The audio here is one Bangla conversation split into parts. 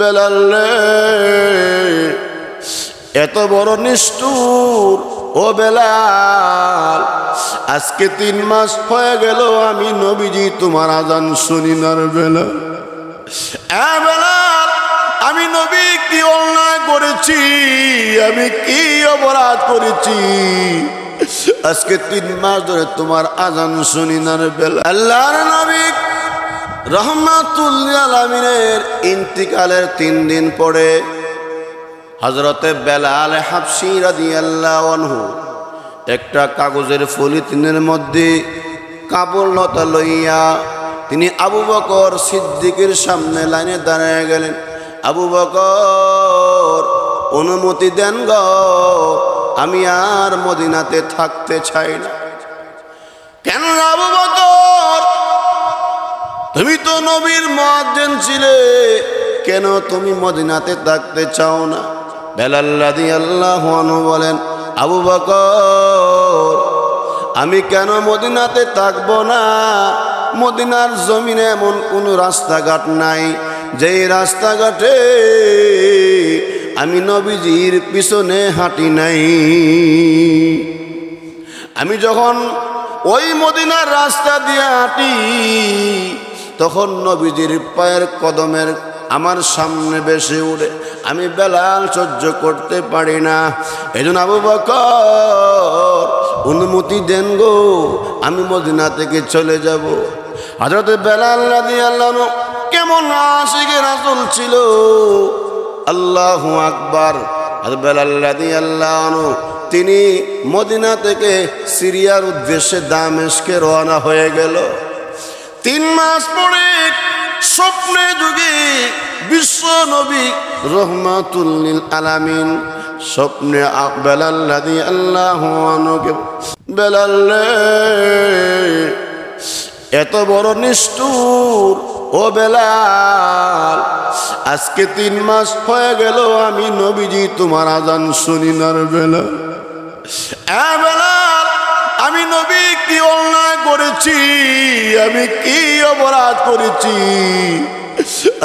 বেলাল রে, এত বড় নিষ্ঠুর ও বেলাল, আজকে 3 মাস হয়ে গেল আমি নবীজি তোমার আজান শুনি না রে বেলাল। বেলাল, আমি নবী কি অন্যায় করেছি, আমি কি অপরাধ করেছি, আজকে 3 মাস ধরে তোমার আজান শুনি না রে বেলাল। আল্লাহর নবী রহমাতুল লিল আলামিনের ইন্তিকালের 3 দিন পরে হযরতে বেলাল হাবশী রাদিয়াল্লাহু আনহু একটা কাগজের পলিথিনের মধ্যে কাপড় লতা লইয়া তিনি আবু বকর সিদ্দিকের সামনে লাইনে দাঁড়িয়ে গেলেন। আবু বকর, অনুমতি দেন গো, আমি আর মদিনাতে থাকতে চাই না। কেন আবু বকর, তুমি তো নবীর মুয়াজ্জিন ছিলে, কেন তুমি মদিনাতে থাকতে চাও না? বেলাল রাদিয়াল্লাহু আনহু বলেন, আবু বকর, আমি কেন মদিনাতে থাকব না? মদিনার জমিনে এমন কোন রাস্তাঘাট নাই যেই রাস্তাঘাটে আমি নবীজির পিছনে হাঁটি নাই। আমি যখন ওই মদিনার রাস্তা দিয়ে হাঁটি তখন নবীজির পায়ের কদমের আমার সামনে বেশি উড়ে, আমি বেলাল সহ্য করতে পারি না। এজন্য আবু বকর, অনুমতি দেন গো, আমি মদিনা থেকে চলে যাব। হযরত বেলাল রাদিয়াল্লাহু আনহু কেমন আশিকে রাসূল ছিল, আল্লাহু আকবার। হযরত বেলাল রাদিয়াল্লাহু আনহু তিনি মদিনা থেকে সিরিয়ার উদ্দেশ্যে দামেস্কে রওনা হয়ে গেল। 3 মাস পরে স্বপ্নে যুগে বিশ্ব নবী রহমাতুল লিল আলামিন স্বপ্নে বেলাল রাদিয়াল্লাহু আনহুকে, বেলাল রে, এত বড় নিষ্ঠুর ও বেলাল, আজকে 3 মাস হয়ে গেল আমি নবীজি তোমার আজান শুনি না রে বেলাল। বেলাল, আমি নবী কি অন্যায় করেছি, আমি কি অপরাধ করেছি,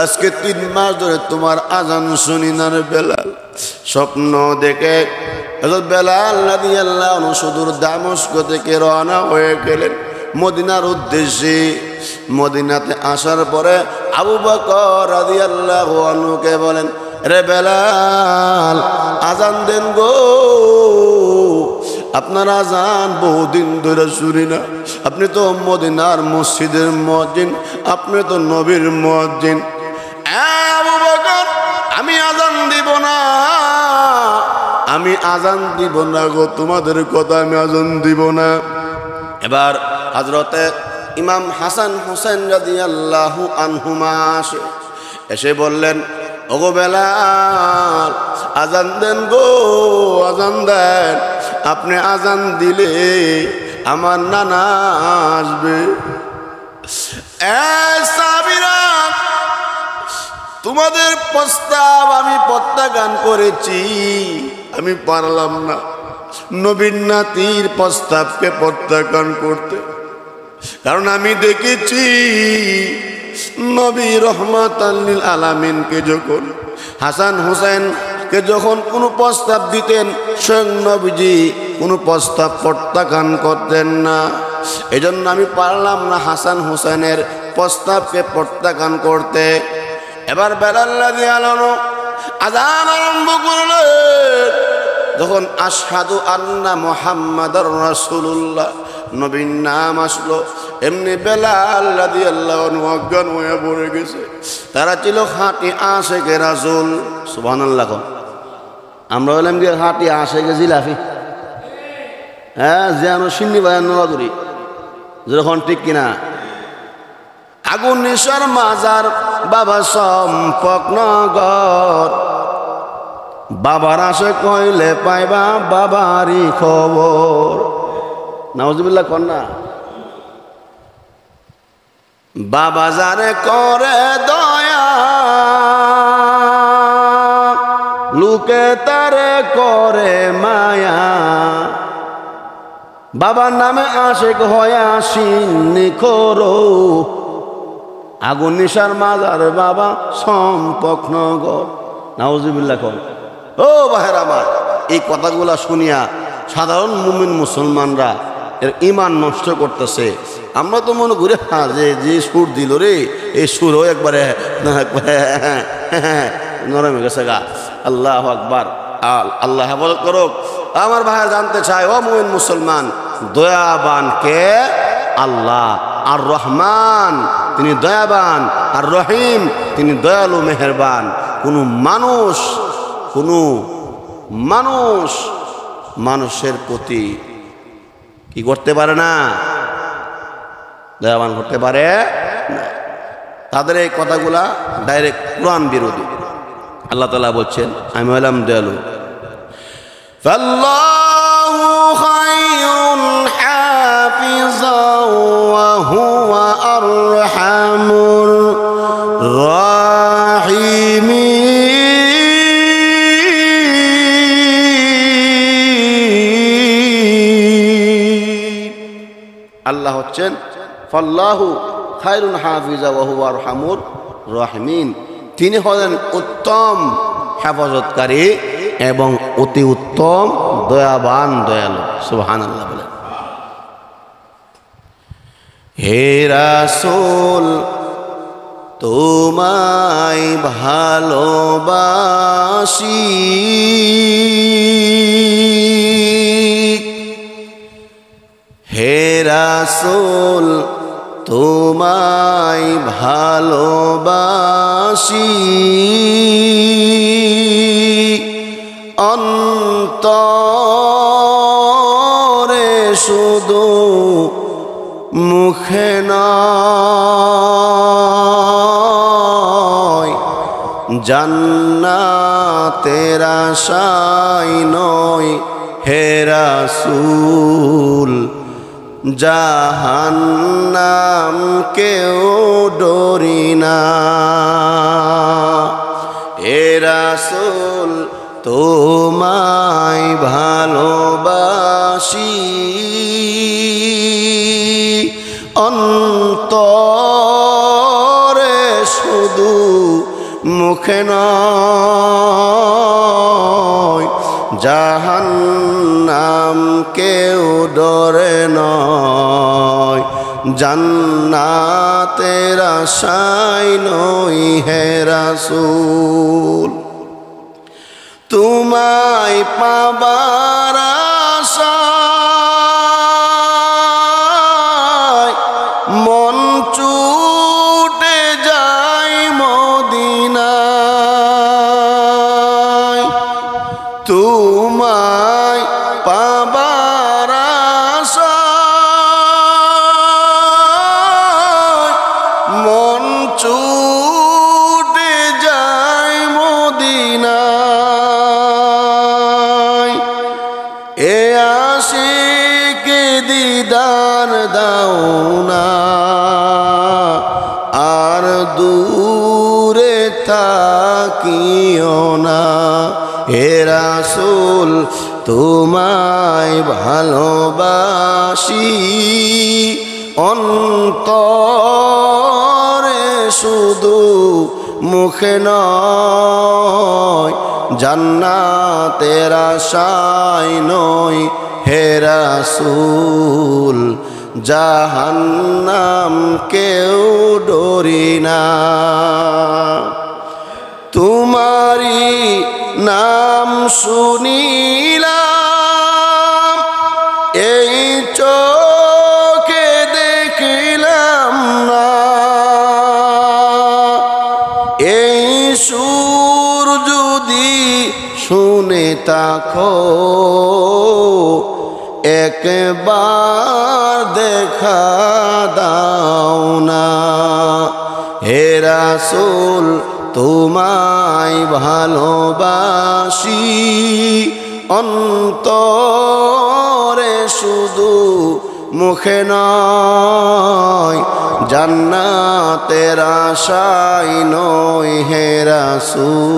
আজকে 3 মাস ধরে তোমার আজান শুনি না রে বেলাল। স্বপ্ন দেখে হযরত বেলাল রাদিয়াল্লাহু আনহু সুদূর দামেস্ক থেকে রওনা হয়ে গেলেন মদিনার উদ্দেশ্যে। মদিনাতে আসার পরে আবু বকর রাদিয়াল্লাহু আনহুকে বলেন, রে বেলাল, আজান দেন গো, আপনার আজান বহুদিন ধরে শুনি না। আপনি তো মদিনার মসজিদের মুয়াজ্জিন, আপনি তো নবীর মুয়াজ্জিন। আবু বকর, আমি আজান দিব না, আমি আজান দিব না গো, তোমাদের কথা আমি আজান দিব না। এবার হযরতে ইমাম হাসান হোসেন রাদিয়াল্লাহু আনহুমা এসে বললেন, ওগো বেলাল, আজান দেন গো, আজান দেন। আপনি আজান দিলে আমার নানা আসবে। সাহাবীরা, তোমাদের প্রস্তাব আমি প্রত্যাখ্যান করেছি, আমি পারলাম না নবীর নাতির প্রস্তাবকে প্রত্যাখ্যান করতে, কারণ আমি দেখেছি নবী রহমাতাল লিল আলামিনকে যখন হাসান হুসাইনকে যখন কোনো প্রস্তাব দিতেন, স্বয়ং নবীজি কোনো প্রস্তাব প্রত্যাখ্যান করতেন না। এজন্য আমি পারলাম না হাসান হুসাইনের প্রস্তাবকে প্রত্যাখ্যান করতে। এবার বেলাল রাদিয়াল্লাহু আনহু আযান আরম্ভ করলেন। যখন আশহাদু আন্না মুহাম্মাদার রাসূলুল্লাহ নবীর নাম আসলো, এমনি বেলাল রাদিয়াল্লাহু আনহু অজ্ঞান হয়ে পড়ে গেছে। তারা ছিল খাঁটি আশিকে রাসূল। সুবহানাল্লাহ। আমরা হলাম কি খাঁটি আশিকে জিলাফি? হ্যাঁ, যেন সিন্নি বাজার নড়াদুরি, যখন ঠিক কিনা। আগুন নিশার মাজার বাবা সম্পক নগর, বাবার আশে কইলে পাইবা বাবারই খবর। নাউজুবিল্লাহ কন্যা। বাবা যারে করে দয়া, লোকে তারে করে মায়া। বাবার নামে আশিক হয়া সিন্নি করো, আগুন নিশার মাজার বাবা সম্পকনগর। নাউজুবিল্লাহ কর। ও ভাইয়ের আমার, এই কথাগুলা শুনিয়া সাধারণ মুমিন মুসলমানরা এর ঈমান নষ্ট করতেছে। আমরা তো মনে করি হ্যাঁ যে সুর দিল রে, এই সুরও একবারে নরম হয়ে গেছে গা। আল্লাহু আকবার। আল্লাহ হেফাজত করুক। আমার ভাই জানতে চাই, ও মুমিন মুসলমান, দয়াবান কে? আল্লাহ। আর রহমান তিনি দয়াবান, আর রহিম তিনি দয়ালু মেহেরবান। কোনো মানুষ মানুষের প্রতি কি করতে পারে না? দয়াবান করতে পারে না। তাদের এই কথাগুলা ডাইরেক্ট কোরআন বিরোধী। আল্লাহ তাআলা বলছেন, আমি হলাম দয়ালু। ফাল্লাহু খায়রুন হাফিজাও ওয়া হুয়া আরহামুর রাহিমিন। আল্লাহ হচ্ছেন ফাল্লাহু খায়রুন হাফিজা ওয়া হুয়া আরহামুর রাহিমিন। তিনি হলেন উত্তম হেফাজতকারী এবং অতি উত্তম দয়াবান, দয়ালু। সুবহানাল্লাহ বলেন। হে রাসূল তোমায় ভালোবাসি, হে রাসূল তোমায় ভালোবাসি, অন্তরে শুধু মুখে নয়, জান্নাতের আশায় নয় হে রাসূল, জাহান্নাম কেউ ডরি না। হে রাসূল তোমায় ভালোবাসি, অন্তরে শুধু মুখে নয়, জাহান্নাম কেউ ডরে নয়, জান্নাতের আশায় নয় হে রাসূল। তোমায় পাবার আশায় মন ছুটে যায় মদিনায়, তোমায় পাবার আশায় মন ছুটে যায় মদিনায়। এ আশিকে দিদার দাও না, আর দূরে থাকিও না। হে রাসূল তোমায় ভালোবাসি, অন্তরে শুধু মুখে নয়, জান্নাতের আশায় নয় হে রাসূল, জাহান্নাম কেউ ডরি না। তোমারি নাম শুনিলাম, এই চোখে দেখিলাম না, এই সুর যদি শুনে থাকো একবার দেখা দাও না। হে রাসূল তোমায় ভালোবাসি, অন্তরে শুধু মুখে নয়, জান্নাতের আশায় নয় হে রাসূল।